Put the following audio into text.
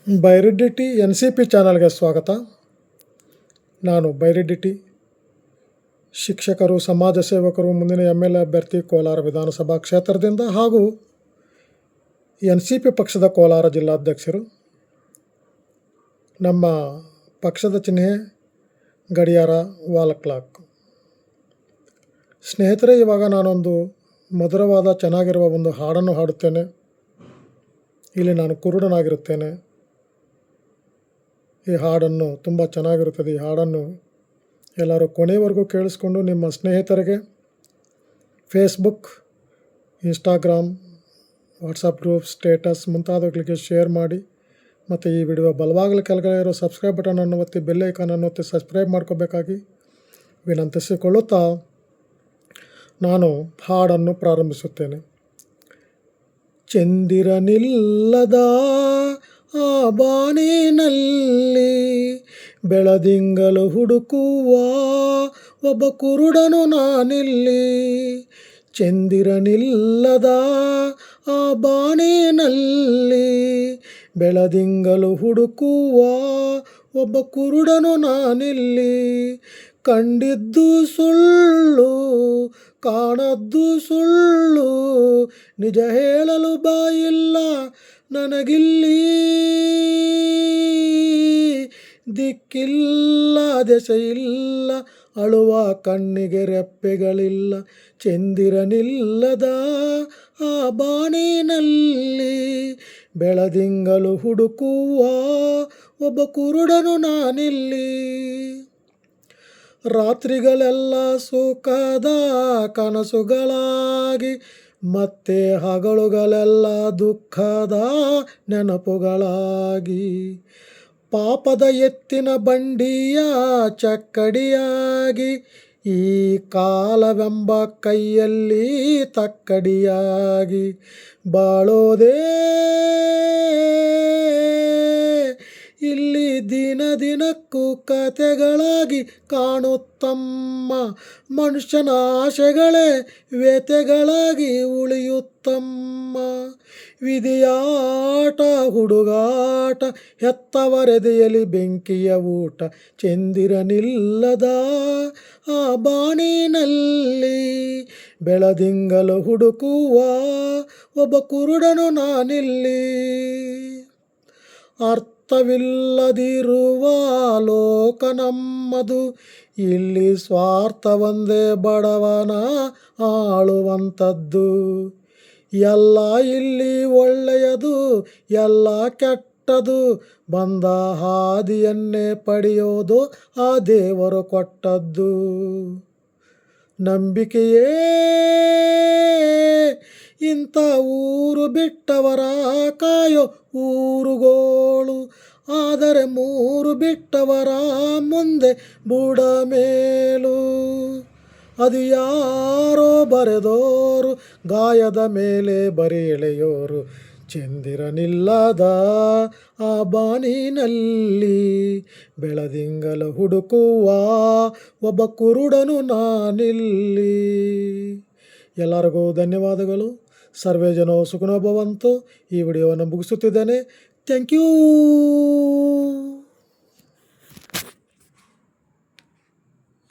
ಬೈರೆಡ್ಡಿಟಿ NCP ಚಾನಲ್ಗೆ ಸ್ವಾಗತ. ನಾನು ಬೈರೆಡ್ಡಿಟಿ, ಶಿಕ್ಷಕರು, ಸಮಾಜ ಸೇವಕರು, ಮುಂದಿನ MLA ಅಭ್ಯರ್ಥಿ, ಕೋಲಾರ ವಿಧಾನಸಭಾ ಕ್ಷೇತ್ರದಿಂದ ಹಾಗೂ NCP ಪಕ್ಷದ ಕೋಲಾರ ಜಿಲ್ಲಾಧ್ಯಕ್ಷರು. ನಮ್ಮ ಪಕ್ಷದ ಚಿಹ್ನೆ ಗಡಿಯಾರ, ವಾಲ್ ಕ್ಲಾಕ್. ಸ್ನೇಹಿತರೆ, ಇವಾಗ ನಾನೊಂದು ಮಧುರವಾದ ಚೆನ್ನಾಗಿರುವ ಒಂದು ಹಾಡನ್ನು ಹಾಡುತ್ತೇನೆ. ಇಲ್ಲಿ ನಾನು ಕುರುಡನಾಗಿರುತ್ತೇನೆ. ಈ ಹಾಡನ್ನು ತುಂಬ ಚೆನ್ನಾಗಿರುತ್ತದೆ. ಈ ಹಾಡನ್ನು ಎಲ್ಲರೂ ಕೊನೆಯವರೆಗೂ ಕೇಳಿಸ್ಕೊಂಡು ನಿಮ್ಮ ಸ್ನೇಹಿತರಿಗೆ Facebook, Instagram, WhatsApp group, status ಮುಂತಾದವುಗಳಿಗೆ ಶೇರ್ ಮಾಡಿ. ಮತ್ತು ಈ ವಿಡಿಯೋ ಬಲವಾಗಲು ಕೆಳಗಡೆ ಇರೋ ಸಬ್ಸ್ಕ್ರೈಬ್ ಬಟನನ್ನು ಒತ್ತಿ, ಬೆಲ್ ಐಕಾನನ್ನು ಒತ್ತಿ ಸಬ್ಸ್ಕ್ರೈಬ್ ಮಾಡ್ಕೋಬೇಕಾಗಿ ವಿನಂತಿಸಿಕೊಳ್ಳುತ್ತಾ ನಾನು ಹಾಡನ್ನು ಪ್ರಾರಂಭಿಸುತ್ತೇನೆ. ಚಂದಿರನಿಲ್ಲದ ಆ ಬಾನಿನಲ್ಲಿ ಬೆಳದಿಂಗಲು ಹುಡುಕುವ ಒಬ್ಬ ಕುರುಡನು ನಾನಿಲ್ಲಿ. ಚಂದಿರನಿಲ್ಲದ ಆ ಬಾನಿನಲ್ಲಿ ಬೆಳದಿಂಗಲು ಹುಡುಕುವ ಒಬ್ಬ ಕುರುಡನು ನಾನಿಲ್ಲಿ. ಕಂಡಿದ್ದು ಸುಳ್ಳು, ಕಾಣದ್ದು ಸುಳ್ಳು, ನಿಜ ಹೇಳಲು ಬಾಯಿಲ್ಲ ನನಗಿಲ್ಲಿ. ದಿಕ್ಕಿಲ್ಲ, ದೆಸೆಯಿಲ್ಲ, ಅಳುವ ಕಣ್ಣಿಗೆ ರೆಪ್ಪೆಗಳಿಲ್ಲ. ಚಂದಿರನಿಲ್ಲದ ಆ ಬಾನಿನಲ್ಲಿ ಬೆಳದಿಂಗಲು ಹುಡುಕುವ ಒಬ್ಬ ಕುರುಡನು ನಾನಿಲ್ಲಿ. ರಾತ್ರಿಗಳೆಲ್ಲ ಸುಖದ ಕನಸುಗಳಾಗಿ, ಮತ್ತೆ ಹಗಲುಗಳೆಲ್ಲ ದುಃಖದ ನೆನಪುಗಳಾಗಿ, ಪಾಪದ ಎತ್ತಿನ ಬಂಡಿಯ ಚಕ್ಕಡಿಯಾಗಿ, ಈ ಕಾಲವೆಂಬ ಕೈಯಲ್ಲಿ ತಕ್ಕಡಿಯಾಗಿ ಬಾಳೋದೇ ಇಲ್ಲಿ ದಿನ ದಿನಕ್ಕೂ ಕತೆಗಳಾಗಿ ಕಾಣುತ್ತಮ್ಮ. ಮನುಷ್ಯನ ಆಶೆಗಳೇ ವ್ಯತೆಗಳಾಗಿ ಉಳಿಯುತ್ತಮ್ಮ. ವಿಧಿಯಾಟ, ಹುಡುಗಾಟ, ಹೆತ್ತವರೆದೆಯಲಿ ಬೆಂಕಿಯ ಊಟ. ಚಂದಿರನಿಲ್ಲದ ಆ ಬಾನಿನಲ್ಲಿ ಬೆಳದಿಂಗಲು ಹುಡುಕುವ ಒಬ್ಬ ಕುರುಡನು ನಾನಿಲ್ಲಿ. ಅರ್ಥವಿಲ್ಲದಿರುವ ಲೋಕ ನಮ್ಮದು, ಇಲ್ಲಿ ಸ್ವಾರ್ಥ ಒಂದೇ ಬಡವನ ಆಳುವಂಥದ್ದು. ಎಲ್ಲ ಇಲ್ಲಿ ಒಳ್ಳೆಯದು, ಎಲ್ಲ ಕೆಟ್ಟದು, ಬಂದ ಹಾದಿಯನ್ನೇ ಪಡೆಯೋದು ಆ ದೇವರು ಕೊಟ್ಟದ್ದು. ನಂಬಿಕೆಯೇ ಇಂಥ ಊರು ಬಿಟ್ಟವರ ಕಾಯೋ ಊರುಗೋಳು, ಆದರೆ ಮೂರು ಬಿಟ್ಟವರ ಮುಂದೆ ಬುಡಮೇಲು. ಅದು ಯಾರೋ ಬರೆದೋರು, ಗಾಯದ ಮೇಲೆ ಬರೀ ಎಳೆಯೋರು. ಚಂದಿರನಿಲ್ಲದ ಆ ಬಾನಿನಲ್ಲಿ ಬೆಳದಿಂಗಲು ಹುಡುಕುವ ಒಬ್ಬ ಕುರುಡನು ನಾನಿಲ್ಲಿ. ಎಲ್ಲರಿಗೂ ಧನ್ಯವಾದಗಳು. ಸರ್ವೇ ಜನೋ ಸುಖಿನೋ ಭವಂತು. ಈ ವಿಡಿಯೋವನ್ನು ಮುಗಿಸುತ್ತಿದ್ದೇನೆ. Thank you.